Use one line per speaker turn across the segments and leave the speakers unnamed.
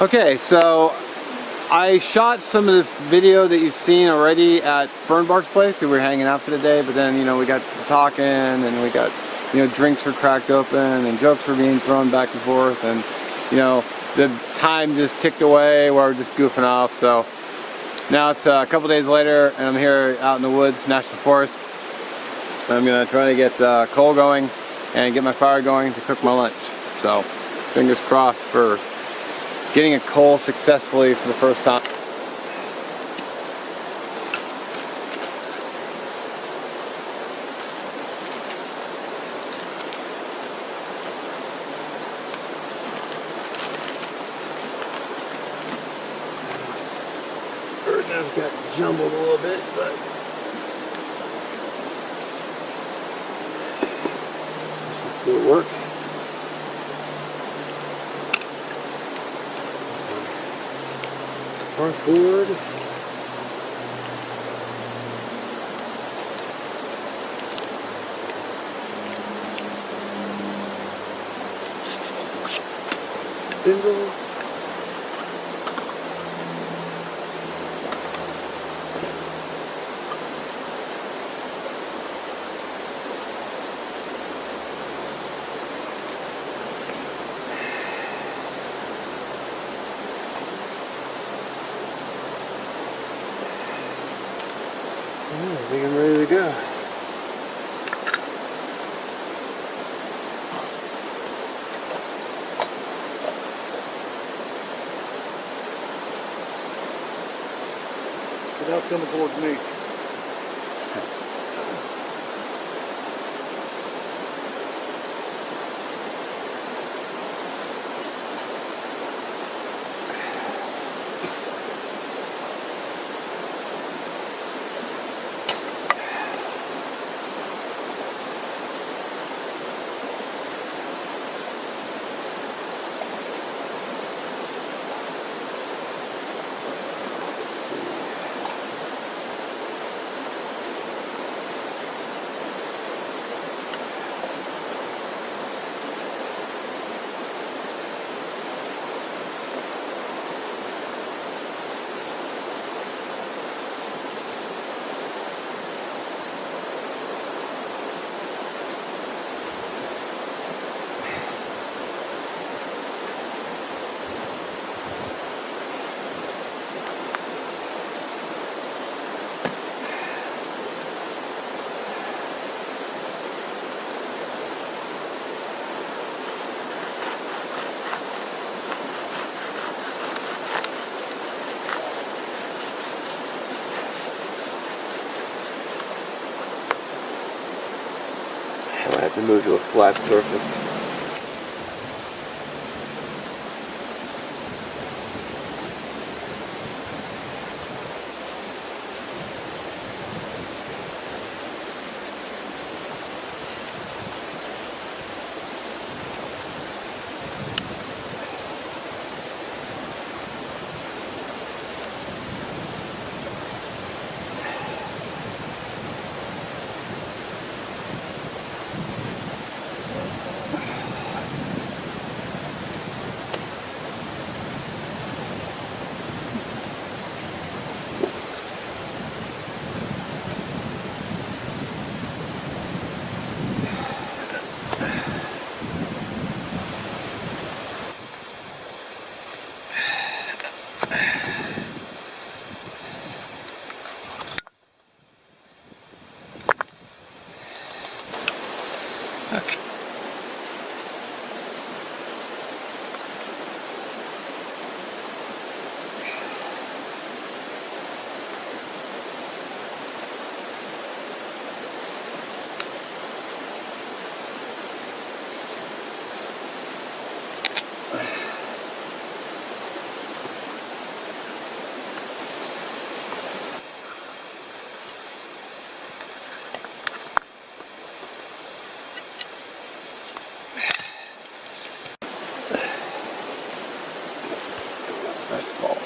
Okay, so I shot some of the video that you've seen already at Fernbark's place because we were hanging out for the day, but then, you know, we got talking and we got, you know, drinks were cracked open and jokes were being thrown back and forth, and, you know, the time just ticked away while we're just goofing off. So now it's a couple days later and I'm here out in the woods, National Forest. I'm gonna try to get coal going and get my fire going to cook my lunch. So fingers crossed for getting a coal successfully for the first time. I've got jumbled a little bit, but should still work. Hearth board. Spindle. I think I'm ready to go.
But now it's coming towards me.
I have to move to a flat surface. Okay. Asphalt.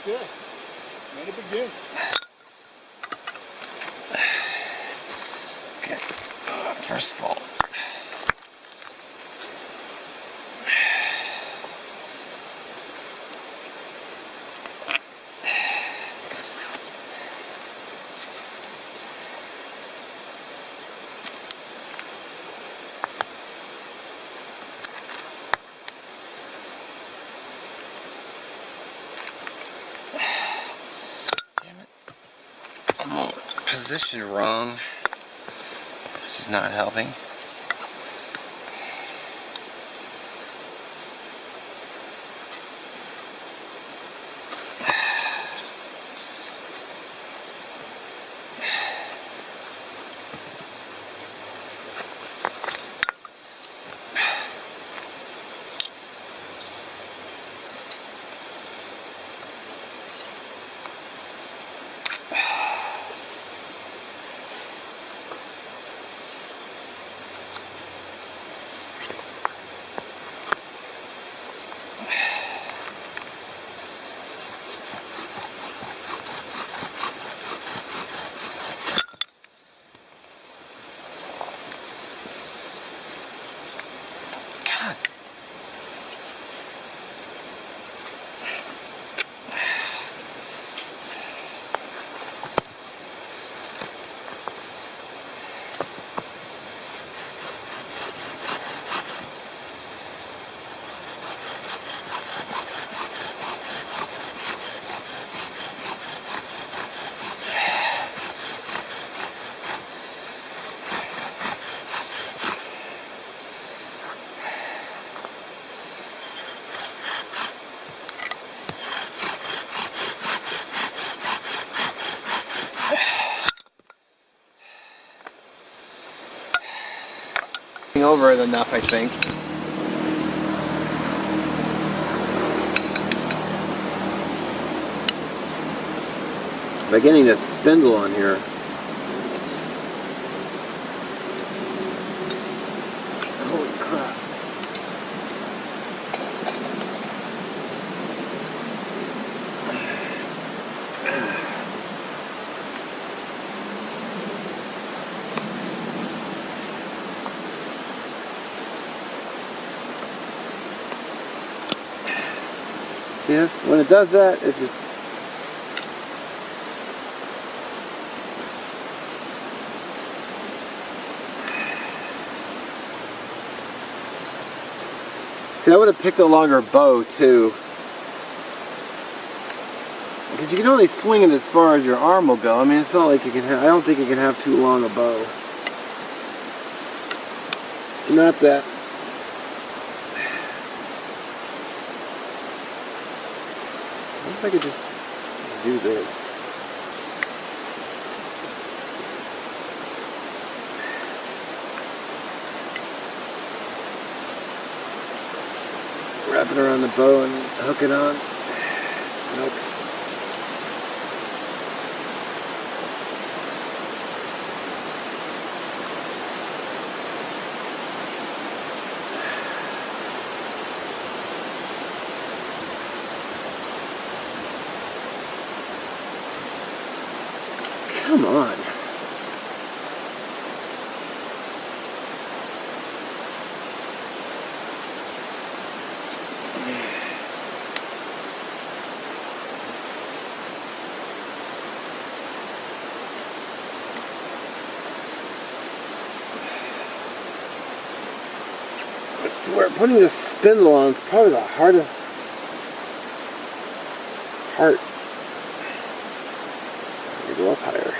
good. Made a big difference.
Okay. First of all. I'm positioned wrong. This is not helping. Over it enough, I think. By getting this spindle on here. Holy crap. Yeah, when it does that, it just... See, I would have picked a longer bow too. Because you can only swing it as far as your arm will go. I mean, it's not like you can have... I don't think you can have too long a bow. Not that... What if I could just do this? Wrap it around the bow and hook it on. Nope. Come on. I swear, putting this spindle on is probably the hardest part. Let me go up higher.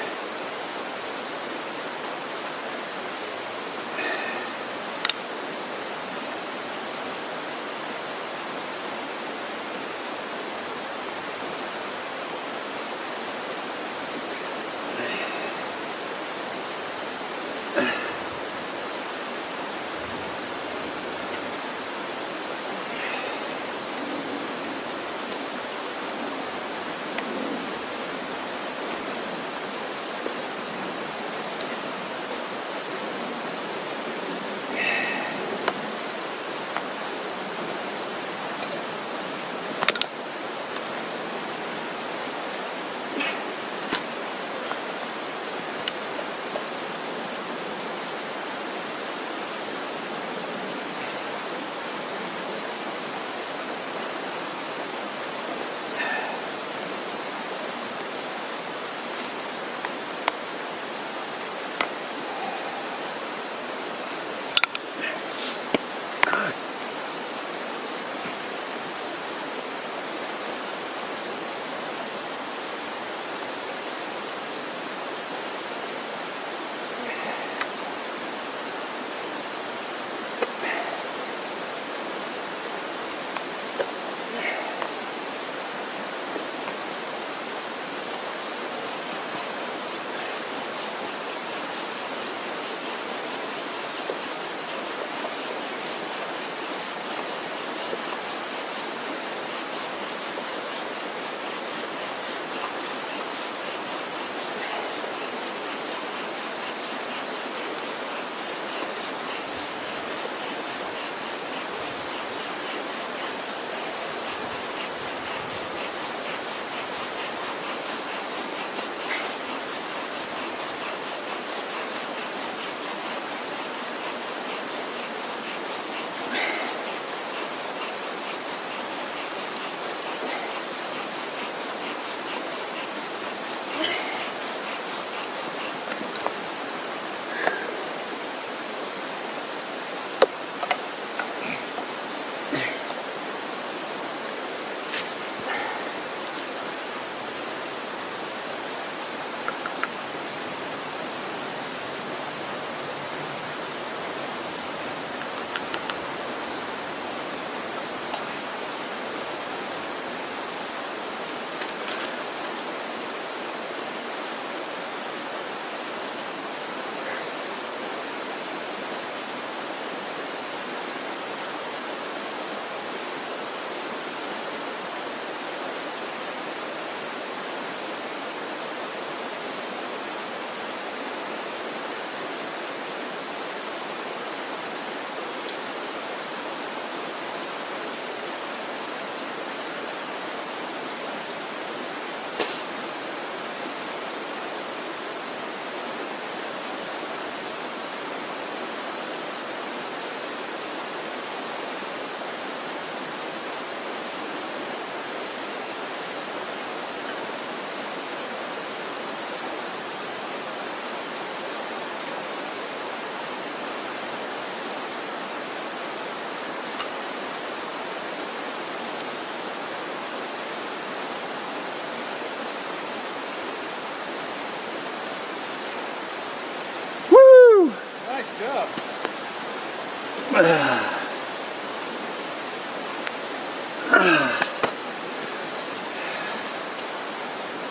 job.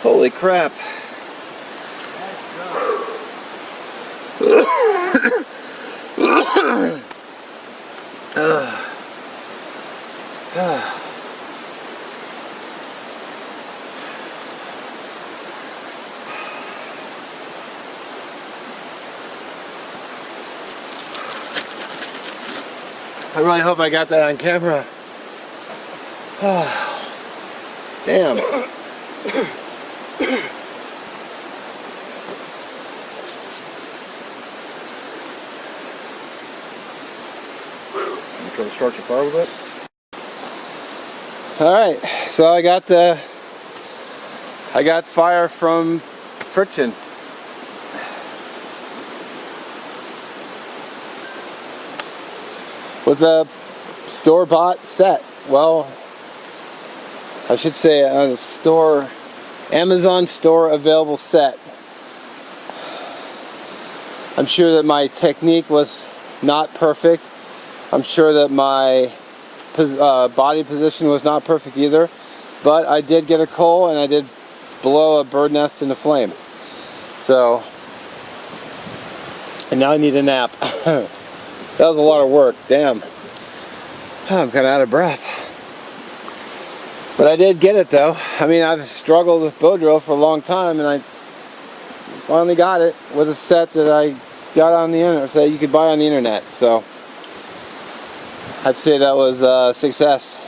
Holy crap. I really hope I got that on camera. Damn.
You trying to start your fire with that?
All right, so I got fire from friction. With a store-bought set. Well, I should say a Amazon store available set. I'm sure that my technique was not perfect. I'm sure that my body position was not perfect either. But I did get a coal and I did blow a bird nest into flame. So, and now I need a nap. That was a lot of work, damn. I'm kind of out of breath. But I did get it though. I mean, I've struggled with bow drill for a long time and I finally got it with a set that I got on the internet, that you could buy on the internet. So, I'd say that was a success.